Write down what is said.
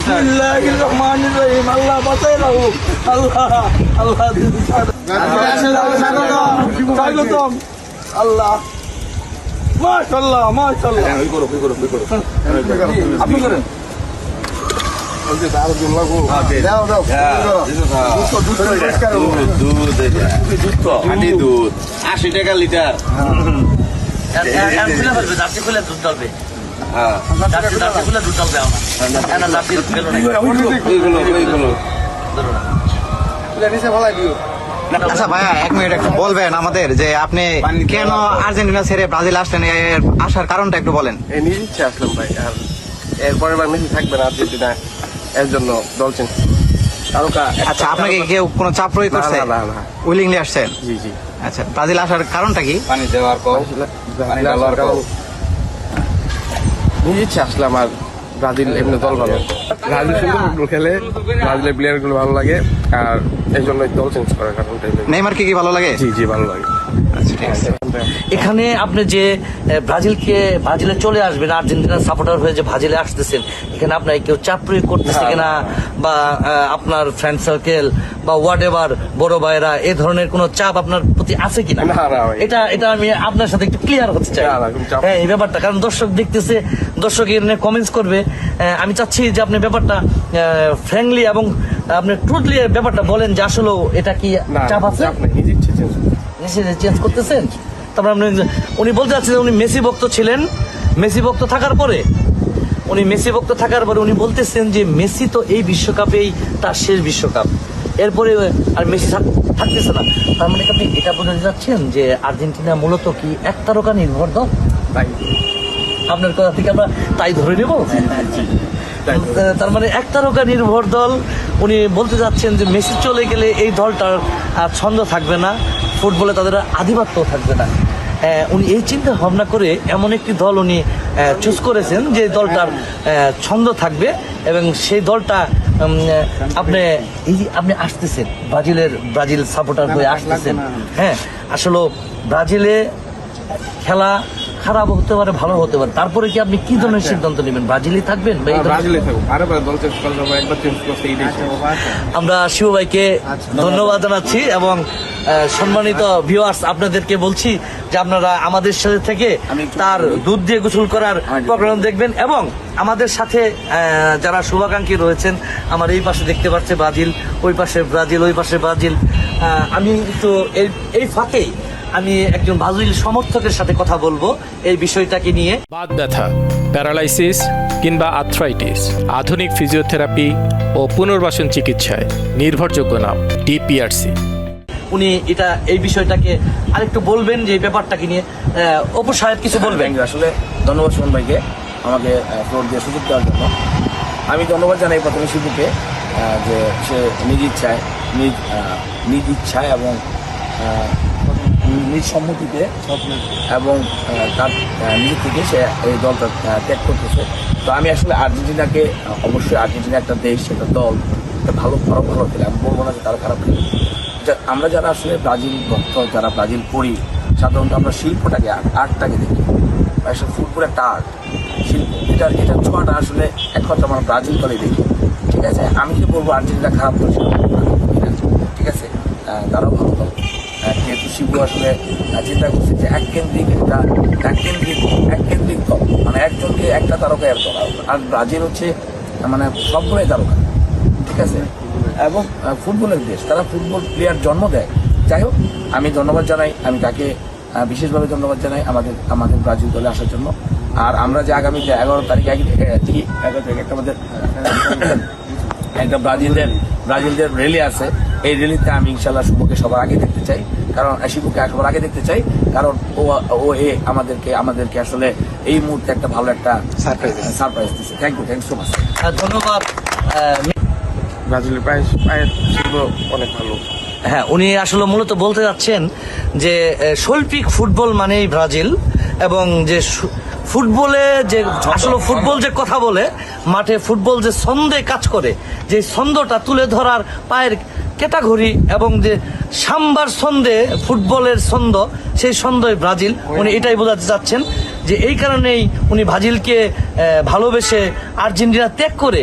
বিসমিল্লাহির রহমানির রহিম। আল্লাহ বাঁচাই রাখো, আল্লাহ আল্লাহ স্বাগতম আল্লাহ। মাশাআল্লাহ মাশাআল্লাহ। আপনি করেন দুধ 80 টাকা লিটার। আচ্ছা ভাইয়া, 1 মিনিট একটু বলবেন আমাদের যে আপনি কেন আর্জেন্টিনা ছেড়ে ব্রাজিল আসলেন, এর আসার কারণটা একটু বলেন। নিজে ইচ্ছে আসলাম ভাই, আর এরপরের বার মেসি থাকবে না আর্জেন্টিনা, এর জন্য দল চেঞ্জ। আচ্ছা, আপনাকে কেউ কোনো চাপ প্রয়োগ করছে? না। উইলিংলি আসছেন? জি জি। আচ্ছা, ব্রাজিল আসার কারণটা কি? পানি দেওয়ার পর নিজে ইচ্ছে আসলাম, আর ব্রাজিল এমনি দল ভালো, ব্রাজিল সুন্দর ফুটবল খেলে, ব্রাজিলের প্লেয়ার গুলো ভালো লাগে, আর এই জন্য দল চেঞ্জ করার কারণটাই। নেইমারকে কি ভালো লাগে? জি জি, ভালো লাগে। আচ্ছা, ঠিক আছে। এখানে আপনি যে ব্রাজিলে চলে আসবেন, আর্জেন্টিনার সাপোর্টার হয়ে যে ব্রাজিলে আসতেছেন, এখানে আপনার কেউ চাপ প্রয়োগ করতেছে কিনা, বা আপনার ফ্রেন্ড সার্কেল বা হোয়াট এভার বড় ভাইরা এই ধরনের কোনো চাপ আপনার প্রতি আছে কিনা? এটা আমি আপনার সাথে একটু ক্লিয়ার হতে চাই। হ্যাঁ, এই ব্যাপারটা, কারণ দর্শক দেখতেছে, দর্শক এর কমেন্টস করবে। আমি চাচ্ছি যে আপনি ব্যাপারটা ফ্র্যাঙ্কলি এবং আপনি ট্রুথলি ব্যাপারটা বলেন যে আসলে এটা কি চাপ আছে? চেঞ্জ করতেছেন? তারপর উনি বলতে চাচ্ছেন উনি মেসি ভক্ত ছিলেন, মেসি ভক্ত থাকার পরে উনি বলতেছেন যে মেসি তো এই বিশ্বকাপেই তার শেষ বিশ্বকাপ, এরপরে আর মেসি থাকতেছে না। তার মানে আপনি এটা বোঝাতে যাচ্ছেন যে আর্জেন্টিনা মূলত কি এক তারকা নির্ভর দল? আপনার কথা থেকে আমরা তাই ধরে নেব। তার মানে এক তারকা নির্ভর দল। উনি বলতে যাচ্ছেন যে মেসি চলে গেলে এই দলটার আর ছন্দ থাকবে না, ফুটবলে তাদের আধিপত্য থাকবে না। উনি এই চিন্তা ভাবনা করে এমন একটি দল উনি চুজ করেছেন যে দলটার ছন্দ থাকবে, এবং সেই দলটা আপনি আসতেছেন ব্রাজিল সাপোর্টার হয়ে আসতেছেন। হ্যাঁ, আসলে ব্রাজিলে খেলা খারাপ হতে পারে, ভালো হতে পারে, তারপরে কি আপনি কি ধরনের সিদ্ধান্ত নেবেন? ব্রাজিলে থাকবেন? আমরা শিব ভাইকে ধন্যবাদ জানাচ্ছি, এবং সম্মানিত ভিউয়ার্স আপনাদেরকে বলছি যে আপনারা আমাদের সাথে থেকে তার দুধ দিয়ে গোসল করার প্রোগ্রাম দেখবেন, এবং আমাদের সাথে যারা শুভাকাঙ্ক্ষী রয়েছেন, আমার এই পাশে দেখতে পাচ্ছে ব্রাজিল, ওই পাশে ব্রাজিল, ওই পাশে ব্রাজিল। আমি তো এই ফাঁকেই আমি একজন ব্রাজিল সমর্থকের সাথে কথা বলবো এই বিষয়টাকে নিয়ে। বাত ব্যথা, প্যারালাইসিস কিংবা আর্থ্রাইটিস, আধুনিক ফিজিওথেরাপি ও পুনর্বাসন চিকিৎসায় নির্ভরযোগ্য নাম ডিপিআরসি। উনি এই বিষয়টাকে আরেকটু বলবেন যে এই ব্যাপারটাকে নিয়ে। অপু সাহেব কিছু বলবেন? আসলে ধন্যবাদ সুমন ভাইকে আমাকে ফ্লোর দিয়ে সুযোগ দেওয়ার জন্য। আমি ধন্যবাদ জানাই প্রথমে শিবুকে, যে সে নিজ ইচ্ছায় এবং নিজ সম্মতিতে এবং তার নিজ থেকে সে এই দলটা ত্যাগ করতেছে। তো আমি আসলে আর্জেন্টিনাকে, অবশ্যই আর্জেন্টিনা একটা দেশ, একটা দল, একটা ভালো খেলে, আমি বলবো না যে তারা খারাপ খেলে। আমরা যারা আসলে ব্রাজিল ভক্ত, যারা ব্রাজিল করি, সাধারণত আমরা শিল্পটাকে, আর্টটাকে দেখি। আসলে ফুটবল একটা আর্ট, শিল্প, এটা ছোঁয়াটা আসলে একমাত্র আমরা ব্রাজিল দলে দেখি। ঠিক আছে, আমি যে বলবো আর্জেন্টিনা খারাপ করছে, ঠিক আছে, তারাও ভালো দল। যেহেতু শিবু আসলে চিন্তা করছে যে এককেন্দ্রিক দল, মানে একজনকে একটা তারকা এর দল, আর ব্রাজিল হচ্ছে মানে সবগুলোই তারকা, ঠিক আছে, এবং ফুটবলের দেশ, তারা ফুটবল প্লেয়ার জন্ম দেয়। যাই হোক, আমি ধন্যবাদ জানাই, আমি তাকে বিশেষভাবে ধন্যবাদ জানাই আমাদের ব্রাজিল দলে আসার জন্য। আর আমরা যে আগামী 11 তারিখ একটা আমাদের একটা ব্রাজিলদের র্যালি আছে, এই র্যালিতে আমি ইনশাল্লাহ শিবুকে সবার আগে দেখতে চাই, কারণ ও আমাদেরকে আসলে এই মুহূর্তে একটা ভালো একটা সারপ্রাইজ দিচ্ছে। Thank you so much. ধন্যবাদ। ব্রাজিলের শিল্প অনেক ভালো। হ্যাঁ, উনি আসলে মূলত বলতে যাচ্ছেন যে শৈল্পিক ফুটবল মানেই ব্রাজিল, এবং যে ফুটবলে যে আসলে ফুটবল যে কথা বলে, মাঠে ফুটবল যে ছন্দে কাজ করে, যে ছন্দটা তুলে ধরার পায়ের ক্যাটাগরি, এবং যে সাম্বার ছন্দে ফুটবলের ছন্দ, সেই ছন্দই ব্রাজিল। উনি এটাই বোঝাতে চাচ্ছেন যে এই কারণেই উনি ব্রাজিলকে ভালোবেসে আর্জেন্টিনা ত্যাগ করে